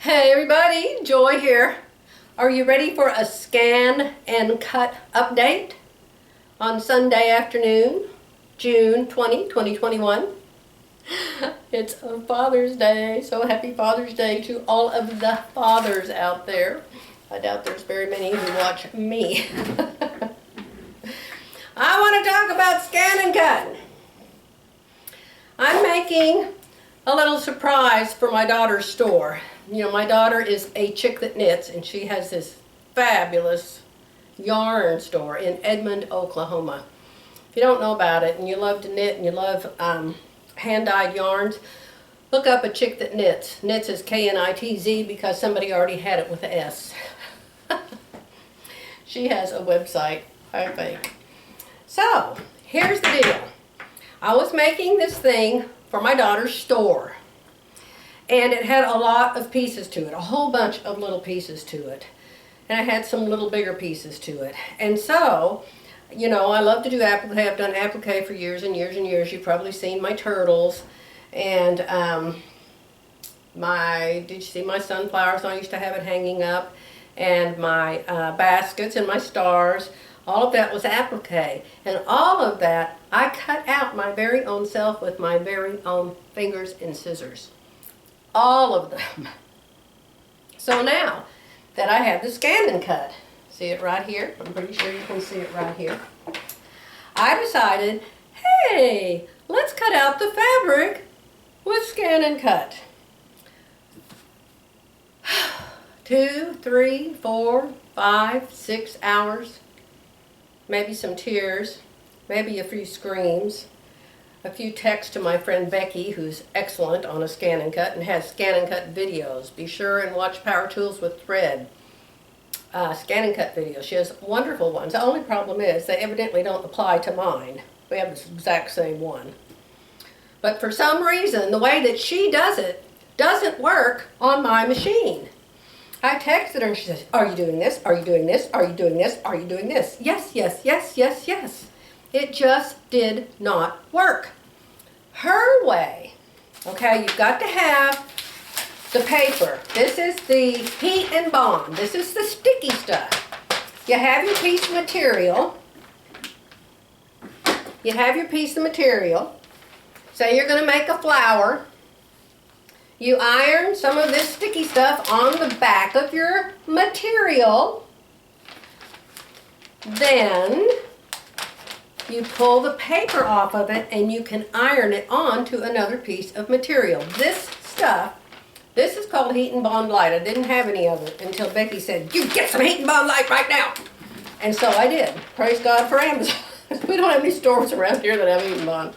Hey everybody, Joy here. Are you ready for a scan and cut update on Sunday afternoon, June 20, 2021? It's Father's Day, so happy Father's Day to all of the fathers out there. I doubt there's very many who watch me. I want to talk about scan and cut. I'm making a little surprise for my daughter's store. You know, my daughter is a chick that knits, and she has this fabulous yarn store in Edmond, Oklahoma. If you don't know about it and you love to knit and you love hand-dyed yarns, look up a chick that knits. Knits is K-N-I-T-Z because somebody already had it with an S. She has a website, I think. So, here's the deal. I was making this thing for my daughter's store. And it had a lot of pieces to it, a whole bunch of little pieces to it. And I had some little bigger pieces to it. And so, you know, I love to do applique. I've done applique for years and years and years. You've probably seen my turtles. And did you see my sunflowers? I used to have it hanging up. And my baskets and my stars. All of that was applique. And all of that, I cut out my very own self with my very own fingers and scissors. All of them. So now that I have the scan and cut, see it right here? I'm pretty sure you can see it right here. I decided, hey, let's cut out the fabric with scan and cut. 2, 3, 4, 5, 6 hours. Maybe some tears. Maybe a few screams. A few texts to my friend Becky, who's excellent on a scan and cut and has scan and cut videos. Be sure and watch Power Tools with Thread scan and cut videos. She has wonderful ones. The only problem is they evidently don't apply to mine. We have the exact same one. But for some reason, the way that she does it doesn't work on my machine. I texted her and she says, "Are you doing this? Are you doing this? Are you doing this? Are you doing this?" Yes, yes, yes, yes, yes. It just did not work. Her way, okay, you've got to have the paper. This is the heat and bond. This is the sticky stuff. You have your piece of material. You have your piece of material. Say you're going to make a flower. You iron some of this sticky stuff on the back of your material. Then you pull the paper off of it and you can iron it on to another piece of material. This stuff, this is called Heat and Bond Light. I didn't have any of it until Becky said, "You get some Heat and Bond Light right now." And so I did. Praise God for Amazon. We don't have any stores around here that have Heat and Bond.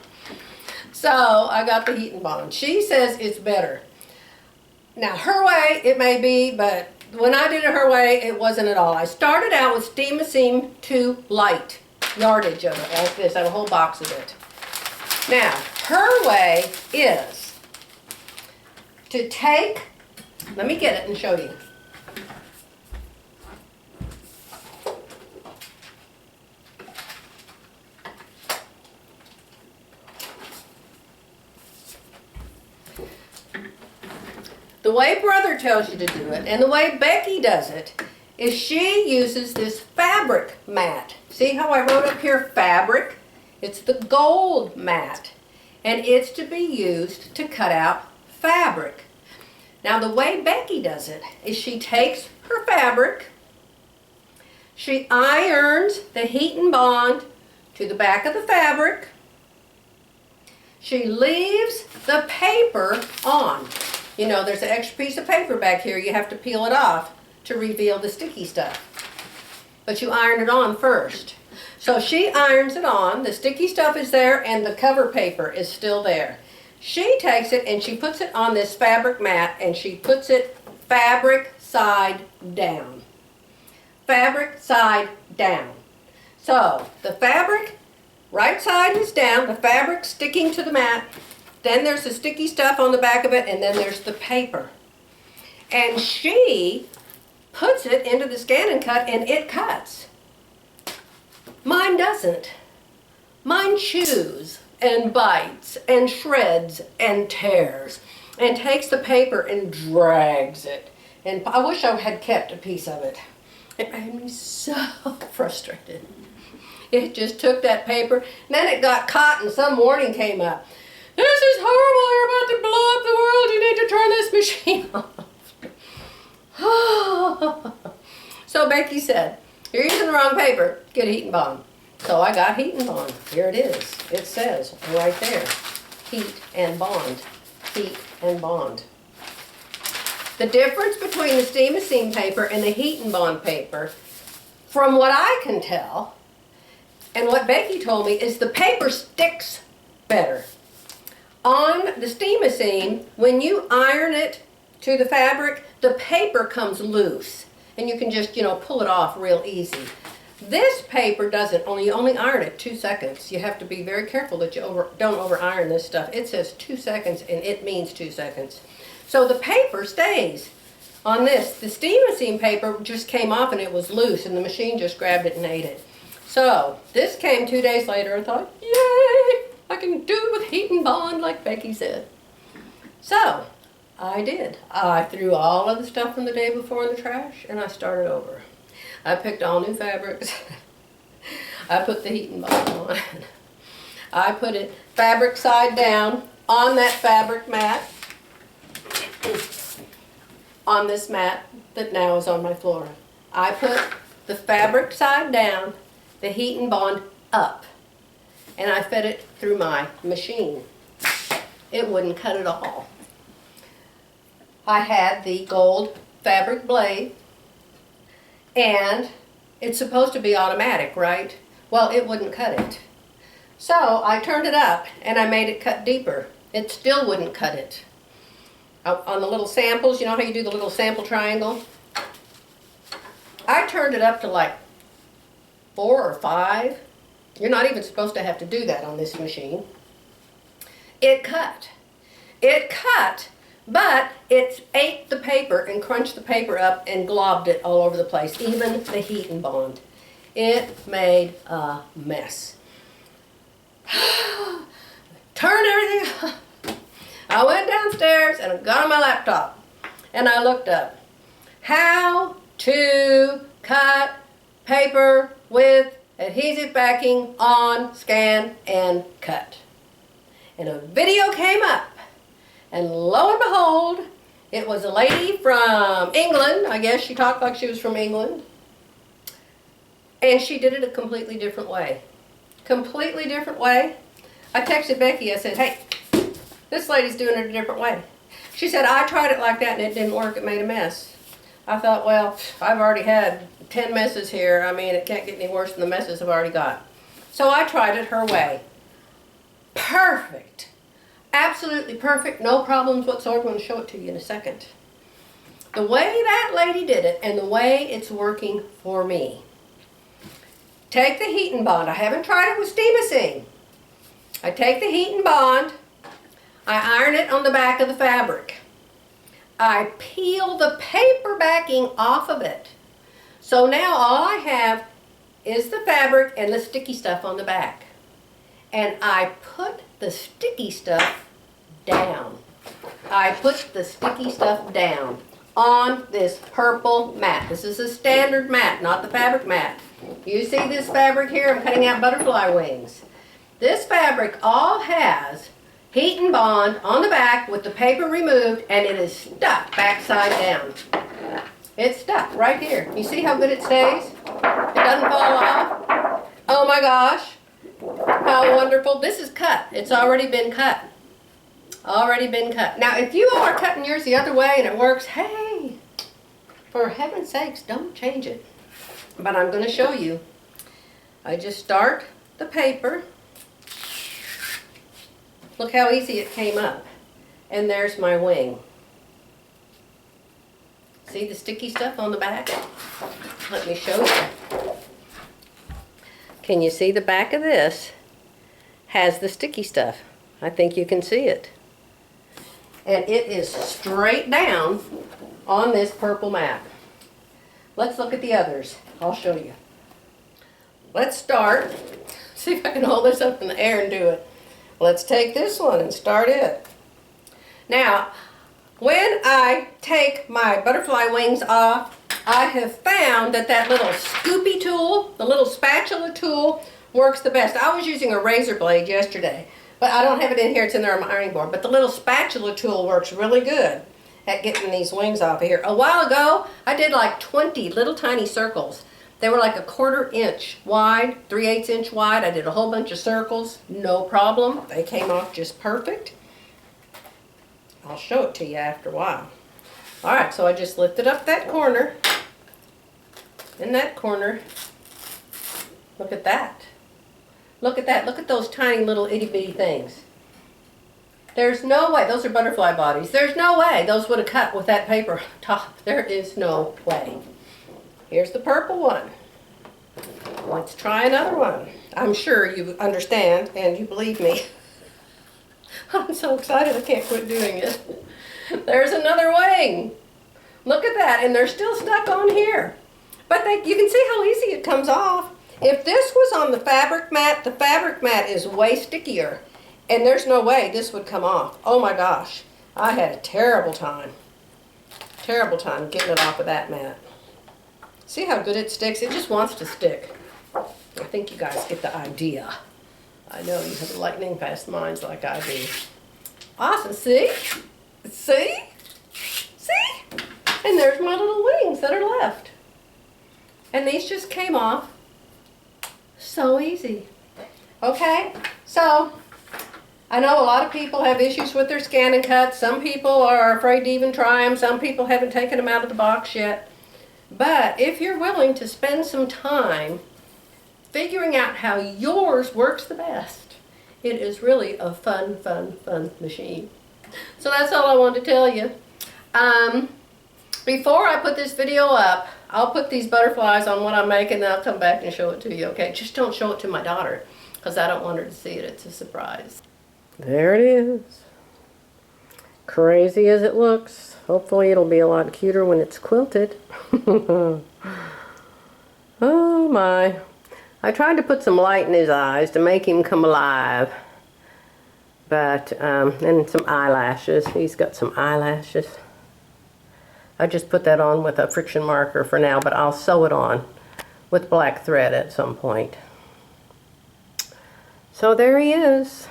So I got the Heat and Bond. She says it's better. Now her way it may be, but when I did it her way, it wasn't at all. I started out with Steam a Seam 2 Light. Yardage of it like this. I have a whole box of it. Now, her way is to take, let me get it and show you. The way Brother tells you to do it, and the way Becky does it, is she uses this fabric mat. See how I wrote up here fabric? It's the gold mat. And it's to be used to cut out fabric. Now the way Becky does it is she takes her fabric, she irons the heat and bond to the back of the fabric, she leaves the paper on. You know, there's an extra piece of paper back here. You have to peel it off to reveal the sticky stuff. But you iron it on first. So she irons it on, the sticky stuff is there, and the cover paper is still there. She takes it and she puts it on this fabric mat and she puts it fabric side down. Fabric side down. So the fabric, right side is down, the fabric sticking to the mat, then there's the sticky stuff on the back of it, and then there's the paper. And she puts it into the scan and cut and it cuts. Mine doesn't. Mine chews and bites and shreds and tears and takes the paper and drags it. And I wish I had kept a piece of it. It made me so frustrated. It just took that paper, and then it got caught and some warning came up. This is horrible, you're about to blow up the world, you need to turn this machine off. So Becky said, you're using the wrong paper, get Heat and Bond. So I got Heat and Bond. Here it is. It says right there, Heat and Bond. Heat and Bond. The difference between the Steam-A-Seam paper and the Heat and Bond paper, from what I can tell, and what Becky told me, is the paper sticks better. On the Steam-A-Seam, when you iron it to the fabric, the paper comes loose. And you can just, pull it off real easy. This paper doesn't. You only iron it 2 seconds. You have to be very careful that you don't over iron this stuff. It says 2 seconds, and it means 2 seconds. So the paper stays on this. The Steam-A-Seam paper just came off and it was loose, and the machine just grabbed it and ate it. So this came 2 days later, and I thought, yay! I can do it with Heat and Bond like Becky said. So I did. I threw all of the stuff from the day before in the trash, and I started over. I picked all new fabrics. I put the Heat and Bond on. I put it fabric side down on that fabric mat, on this mat that now is on my floor. I put the fabric side down, the Heat and Bond up, and I fed it through my machine. It wouldn't cut at all. I had the gold fabric blade, and it's supposed to be automatic, right? Well, it wouldn't cut it. So I turned it up and I made it cut deeper. It still wouldn't cut it. On the little samples, you know how you do the little sample triangle? I turned it up to like 4 or 5. You're not even supposed to have to do that on this machine. It cut. It cut, but it ate the paper and crunched the paper up and globbed it all over the place, even the Heat and Bond. It made a mess. Turn everything off. I went downstairs and I got on my laptop and I looked up how to cut paper with adhesive backing on Scan and Cut. And a video came up, and lo and behold, it was a lady from England. I guess she talked like she was from England. And she did it a completely different way. Completely different way. I texted Becky, I said, hey, this lady's doing it a different way. She said, I tried it like that and it didn't work, it made a mess. I thought, well, I've already had 10 messes here. I mean, it can't get any worse than the messes I've already got. So I tried it her way. Perfect. Absolutely perfect. No problems whatsoever. I'm going to show it to you in a second. The way that lady did it and the way it's working for me. Take the Heat and Bond. I haven't tried it with Steam-A-Seam. I take the Heat and Bond. I iron it on the back of the fabric. I peel the paper backing off of it. So now all I have is the fabric and the sticky stuff on the back. And I put the sticky stuff down. I put the sticky stuff down on this purple mat. This is a standard mat, not the fabric mat. You see this fabric here? I'm cutting out butterfly wings. This fabric all has Heat and Bond on the back with the paper removed, and it is stuck backside down. It's stuck right here. You see how good it stays? It doesn't fall off. Oh my gosh. How wonderful. This is cut. It's already been cut. Already been cut. Now, if you are cutting yours the other way and it works, hey, for heaven's sakes, don't change it. But I'm going to show you. I just start the paper. Look how easy it came up. And there's my wing. See the sticky stuff on the back? Let me show you. Can you see the back of this has the sticky stuff? I think you can see it. And it is straight down on this purple mat. Let's look at the others. I'll show you. Let's start. See if I can hold this up in the air and do it. Let's take this one and start it. Now, when I take my butterfly wings off, I have found that that little scoopy tool, the little spatula tool, works the best. I was using a razor blade yesterday, but I don't have it in here. It's in there on my ironing board. But the little spatula tool works really good at getting these wings off of here. A while ago, I did like 20 little tiny circles. They were like a 1/4 inch wide, 3/8 inch wide. I did a whole bunch of circles, no problem. They came off just perfect. I'll show it to you after a while. All right, so I just lifted up that corner. In that corner, look at that. Look at that. Look at those tiny little itty bitty things. There's no way. Those are butterfly bodies. There's no way those would have cut with that paper top. There is no way. Here's the purple one. Let's try another one. I'm sure you understand and you believe me. I'm so excited I can't quit doing it. There's another wing. Look at that, and they're still stuck on here. But you can see how easy it comes off. If this was on the fabric mat is way stickier, and there's no way this would come off. Oh my gosh, I had a terrible time getting it off of that mat. See how good it sticks? It just wants to stick. I think you guys get the idea. I know you have lightning fast minds like I do. Awesome, see? See? See? And there's my little wings that are left. And these just came off so easy. Okay, so I know a lot of people have issues with their scan and cut. Some people are afraid to even try them. Some people haven't taken them out of the box yet. But if you're willing to spend some time figuring out how yours works the best, it is really a fun machine. So that's all I wanted to tell you. Before I put this video up, I'll put these butterflies on what I'm making, and I'll come back and show it to you, okay? Just don't show it to my daughter, because I don't want her to see it. It's a surprise. There it is. Crazy as it looks. Hopefully it'll be a lot cuter when it's quilted. Oh my. I tried to put some light in his eyes to make him come alive. But, and some eyelashes. He's got some eyelashes. I just put that on with a friction marker for now, but I'll sew it on with black thread at some point. So there he is.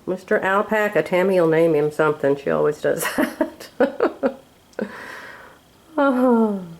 Mr. Alpaca. Tammy will name him something. She always does that. Oh,